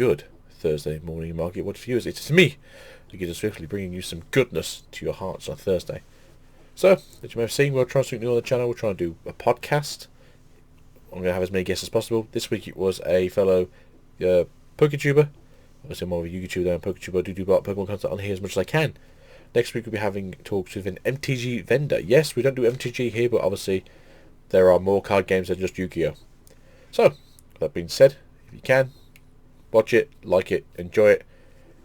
good Thursday morning market watch viewers. It is me, Again, swiftly bringing you some goodness to your hearts on Thursday. So, as you may have seen, we're trying something new on the channel. We're trying to do a podcast. I'm going to have as many guests as possible. This week it was a fellow PokeTuber. Obviously, I'm more of a YouTuber than a PokeTuber. I do Pokemon content on here as much as I can. Next week we'll be having talks with an MTG vendor. Yes, we don't do MTG here, but obviously there are more card games than just Yu-Gi-Oh! So, that being said, if you can, watch it, like it, enjoy it.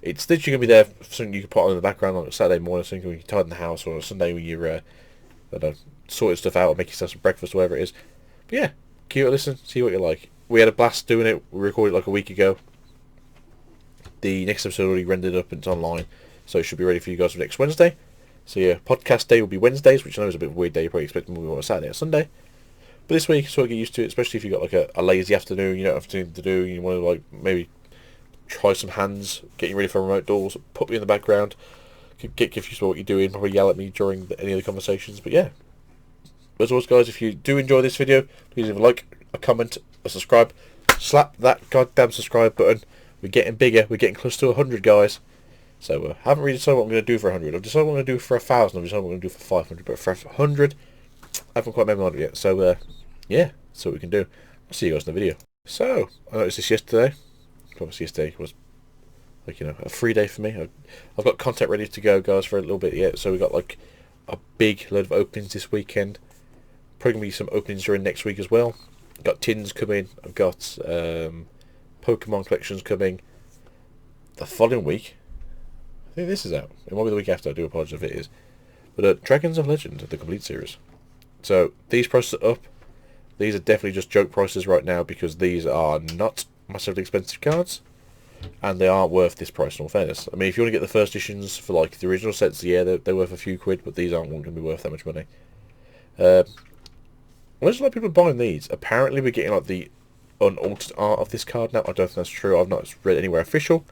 It's literally going to be there for something you can put on in the background on a Saturday morning, something when you're tired in the house, or a Sunday when you're I don't know, sorting stuff out or making yourself some breakfast or whatever it is. But yeah, keep it, listen, see what you like. We had a blast doing it. We recorded it like a week ago. The next episode already rendered up and it's online, so it should be ready for you guys for next Wednesday. So yeah, podcast day will be Wednesdays, which I know is a bit of a weird day. You probably expect more on a Saturday or Sunday. But this week, sort of get used to it, especially if you've got like a lazy afternoon, you don't have anything to do, you want to like maybe try some hands, getting ready for remote doors, put me in the background, get confused about what you're doing, probably yell at me during any of the conversations. But yeah, as always guys, if you do enjoy this video, please leave a like, a comment, a subscribe, slap that goddamn subscribe button. We're getting bigger, we're getting close to 100 guys. So I haven't really decided what I'm going to do for 100. I've decided what I'm going to do for 1,000, I've decided what I'm going to do for 500, but for 100, I haven't quite made my mind up yet. So yeah, that's what we can do. I'll see you guys in the video. So, I noticed this yesterday. Obviously yesterday was, like, you know, a free day for me. I've got content ready to go, guys, for a little bit yet. So we got like a big load of openings this weekend. Probably going to be some openings during next week as well. I've got tins coming. I've got Pokemon collections coming. The following week, I think this is out. It might be the week after. I do apologise if it is. But Dragons of Legend, the complete series. So these prices are up. These are definitely just joke prices right now because these are not massively expensive cards, and they aren't worth this price in all fairness. I mean, if you want to get the first editions for like the original sets, yeah, they're worth a few quid, but these aren't going to be worth that much money. There's a lot of people buying these. Apparently we're getting like the unaltered art of this card now. I don't think that's true. I've not read anywhere official,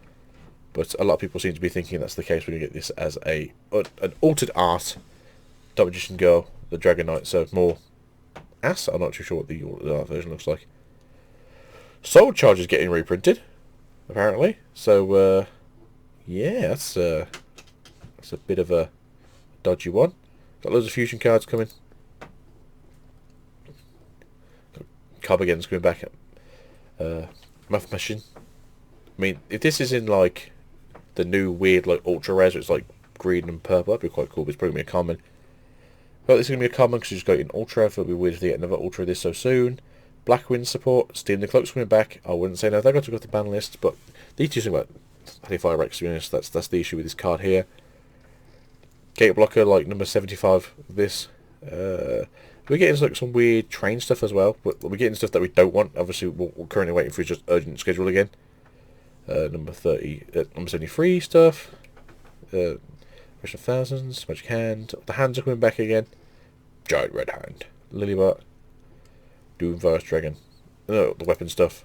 but a lot of people seem to be thinking that's the case. We're going to get this as an altered art Dark Magician Girl, the Dragon Knight, so more ass. I'm not too sure what the art version looks like. Soul Charge is getting reprinted, apparently. So, yeah, that's a bit of a dodgy one. Got loads of fusion cards coming. Carbigan's coming back. Muff Machine. I mean, if this is in like the new weird like ultra rares, it's like green and purple, that'd be quite cool. But it's probably gonna be a common. But this is gonna be a common because you just got it in ultra. It'll be weird to get another ultra of this so soon. Blackwind support, Stealing the Cloak's coming back. I wouldn't say no, they've got to go to the ban list, but these two seem like Fire Rex, to be honest. That's the issue with this card here. Gate Blocker, like number 75 of this. We're getting like some weird train stuff as well, but we're getting stuff that we don't want. Obviously, we're currently waiting for just urgent schedule again. Number 73 stuff. Rest of Thousands, Magic Hand. The hands are coming back again. Giant Red Hand. Lilybot. Doom Virus Dragon. No, the weapon stuff.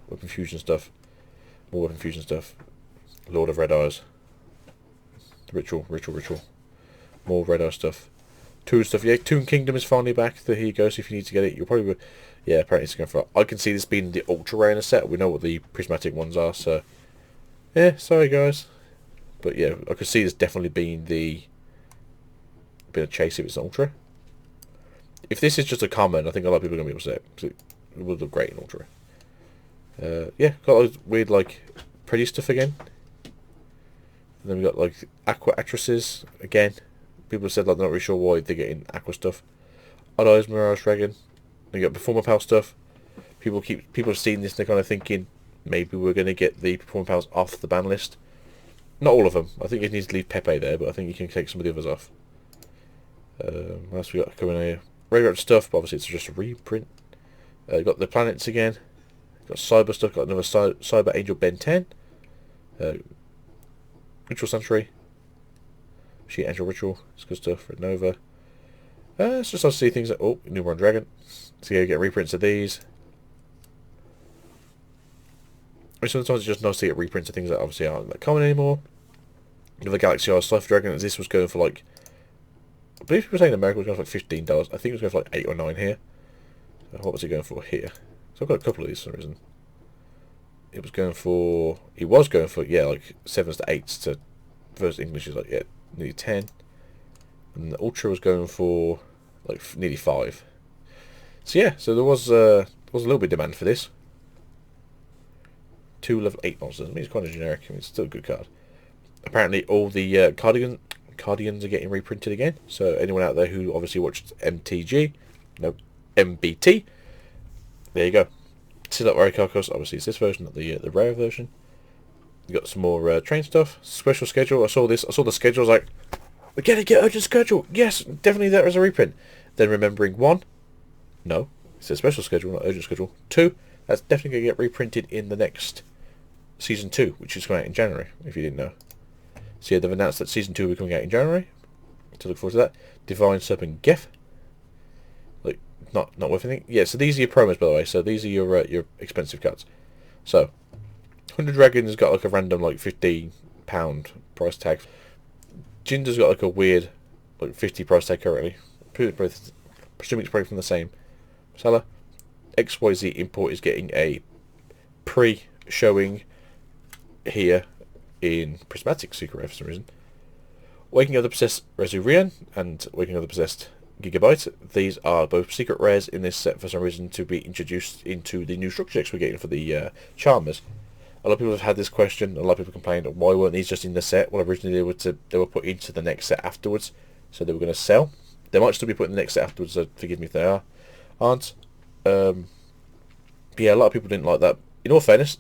Weapon fusion stuff. More weapon fusion stuff. Lord of Red Eyes. Ritual. More Red Eye stuff. Toon stuff. Yeah, Toon Kingdom is finally back. Here you go. So if you need to get it, you'll probably... Yeah, apparently it's going for... I can see this being the ultra rare in a set. We know what the prismatic ones are, so... Yeah, sorry guys. But yeah, I could see this definitely being the... bit of chase if it's ultra. If this is just a common, I think a lot of people are going to be upset. Because it would look great in ultra. Yeah, got those weird, like, pretty stuff again. And then we got, like, Aqua Actresses again. People said, like, they're not really sure why they're getting Aqua stuff. Odd Eyes Mirage Dragon. Then you got Performer Pal stuff. People have seen this and they're kind of thinking maybe we're going to get the Performer Pals off the ban list. Not all of them. I think it needs to leave Pepe there, but I think you can take some of the others off. What else we got coming here? Regular stuff, but obviously it's just a reprint. Got the planets again. Got Cyber stuff. Got another Cyber Angel Ben 10. Ritual Sanctuary. Sheet Angel Ritual. It's good stuff. Red Nova. It's just nice to see things like... Oh, Newborn Dragon. So yeah, you get reprints of these. I mean, sometimes it's just nice to get reprints of things that obviously aren't that common anymore. Another Galaxy Eye Slifer Dragon. This was going for like... I believe people were saying in America it was going for like $15. I think it was going for like 8 or 9 here. So what was it going for here? So I've got a couple of these for some reason. it was going for, yeah, like 7s to 8s to, versus English is like, yeah, nearly 10. And the Ultra was going for like nearly 5. So yeah, so there was a little bit of demand for this. 2 level 8 monsters. I mean, it's kind of generic. I mean, it's still a good card. Apparently, all the cardigans are getting reprinted again. So anyone out there who obviously watched MTG, no, MBT, there you go. Still up Warrior Carcass. Obviously, it's this version, not the rare version. You got some more train stuff. Special schedule. I saw this. I saw the schedule. I was like, we gotta get urgent schedule. Yes, definitely there is a reprint. Then remembering, 1, no, it's a special schedule, not urgent schedule. 2, that's definitely going to get reprinted in the next Season 2, which is coming out in January, if you didn't know. So yeah, they've announced that Season 2 will be coming out in January. To look forward to that. Divine Serpent Geth. Like, not worth anything. Yeah, so these are your promos, by the way. So these are your expensive cards. So, 100 Dragons got like a random like £15 price tag. Jinder's got like a weird like 50 price tag currently. Presuming it's probably from the same seller. XYZ Import is getting a pre-showing here in Prismatic Secret Rare for some reason. Waking of the Possessed Resurian and Waking of the Possessed Gigabyte. These are both secret rares in this set for some reason to be introduced into the new structure decks we're getting for the Charmers. A lot of people have had this question. A lot of people complained, why weren't these just in the set? Well, originally they were put into the next set afterwards, so they were going to sell. They might still be put in the next set afterwards, so forgive me if they aren't. But yeah, a lot of people didn't like that. In all fairness,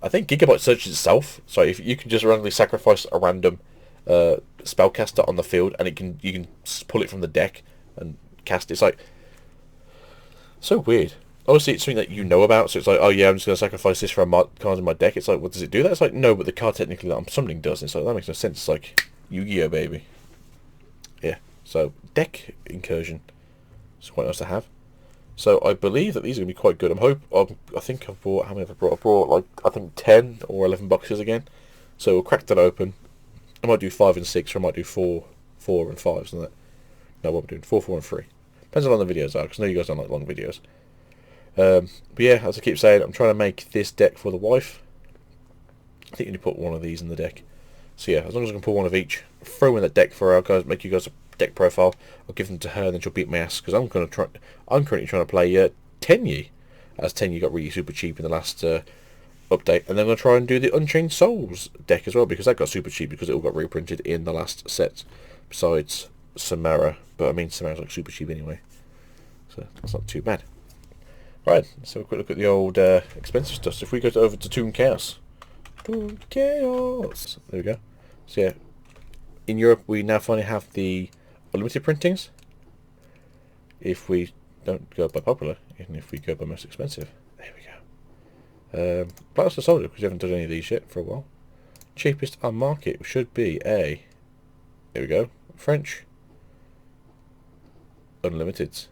I think Gigabyte searches itself, so if you can just randomly sacrifice a random spellcaster on the field, and you can pull it from the deck and cast it. It's like so weird. Obviously, it's something that you know about, so it's like, oh yeah, I'm just going to sacrifice this for a card in my deck. It's like, well, does it do that? It's like, no, but the card technically that I'm summoning does. It's like, that makes no sense. It's like, Yu-Gi-Oh, baby. Yeah, so deck incursion. It's quite nice to have. So I believe that these are going to be quite good. I think I've bought, how many have I brought? I brought like, I think 10 or 11 boxes again. So we'll crack that open. I might do 5 and 6, or I might do 4 and 5, isn't it? No, what am I doing? 4, 4 and 3. Depends on how long the videos are, because I know you guys don't like long videos. But yeah, as I keep saying, I'm trying to make this deck for the wife. I think you need to put one of these in the deck. So yeah, as long as I can pull one of each, throw in that deck for her, guys, make you guys a deck profile. I'll give them to her, and then she'll beat my ass, because I'm currently trying to play Tenyi, as Tenyi got really super cheap in the last update, and then I'm going to try and do the Unchained Souls deck as well, because that got super cheap because it all got reprinted in the last set, besides Samara, but I mean Samara's like super cheap anyway, so that's not too bad. Right, let's have a quick look at the old expensive stuff. So if we go over to Toon Chaos. Toon Chaos! There we go. So yeah, in Europe we now finally have the unlimited printings. If we don't go by popular, even if we go by most expensive. There we go. Blaster Soldier, because we haven't done any of these yet for a while. Cheapest on market should be a... There we go. French. Unlimited.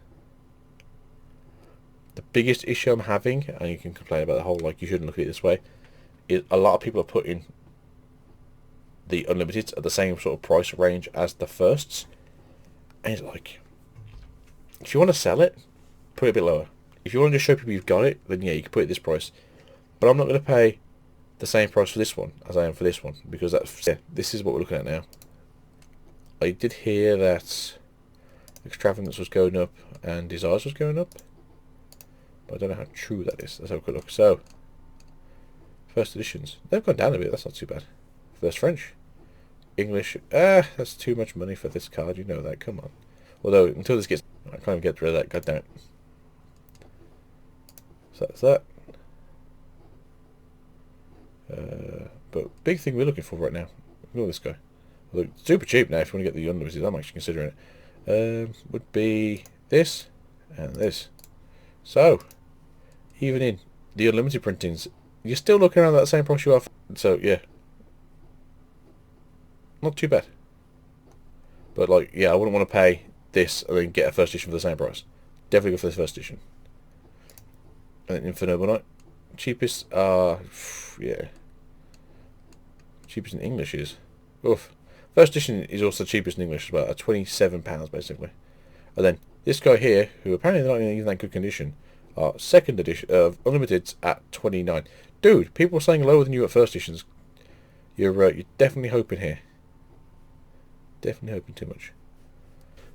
The biggest issue I'm having, and you can complain about the whole, like, you shouldn't look at it this way, is a lot of people are putting the unlimiteds at the same sort of price range as the firsts. And it's like, if you want to sell it, put it a bit lower. If you want to just show people you've got it, then yeah, you can put it at this price. But I'm not going to pay the same price for this one as I am for this one, because that's, yeah, this is what we're looking at now. I did hear that Extravagance was going up and Desires was going up, but I don't know how true that is. Let's have a quick look. So, first editions, they've gone down a bit. That's not too bad. First French, English. That's too much money for this card. You know that. Come on. Although until this gets, I can't even get rid of that. God damn it. So that's that. But big thing we're looking for right now. Ignore this guy. Look, super cheap now. If you want to get the unlimited, I'm actually considering it. Would be this and this. So, even in the unlimited printings, you're still looking around that same price you are. So yeah, not too bad. But like, yeah, I wouldn't want to pay this and then get a first edition for the same price. Definitely go for this first edition. And then Inferno Night, cheapest. Yeah, cheapest in English is. Oof. First edition is also cheapest in English, about £27 basically. And then this guy here, who apparently not in even that good condition, our second edition of Unlimiteds at 29. Dude, people are saying lower than you at first editions. You're definitely hoping here. Definitely hoping too much.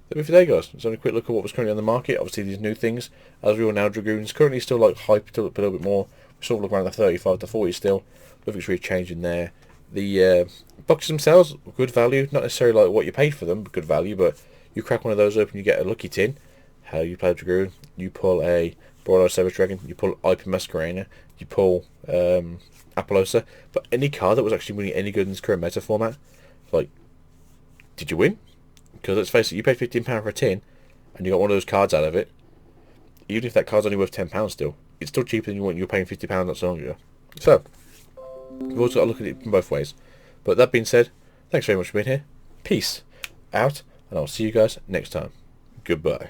That'll be for today, guys. Let's have a quick look at what was currently on the market. Obviously, these new things. As we all know, Dragoons currently still like hyped up a little bit more. We're sort of looking around the 35 to 40 still. Nothing's really changing there. The boxes themselves, good value. Not necessarily like what you paid for them, but good value. But you crack one of those open, you get a lucky tin. How you play a Dragoon? You pull a Broad-Eyed Savage Dragon. You pull IP Masquerena. You pull Apollosa. But any card that was actually really any good in this current meta format, like, did you win? Because let's face it, you paid £15 for a tin, and you got one of those cards out of it. Even if that card's only worth £10 still, it's still cheaper than you were paying £50 not so long ago. So, we've also got to look at it from both ways. But that being said, thanks very much for being here. Peace out, and I'll see you guys next time. Goodbye.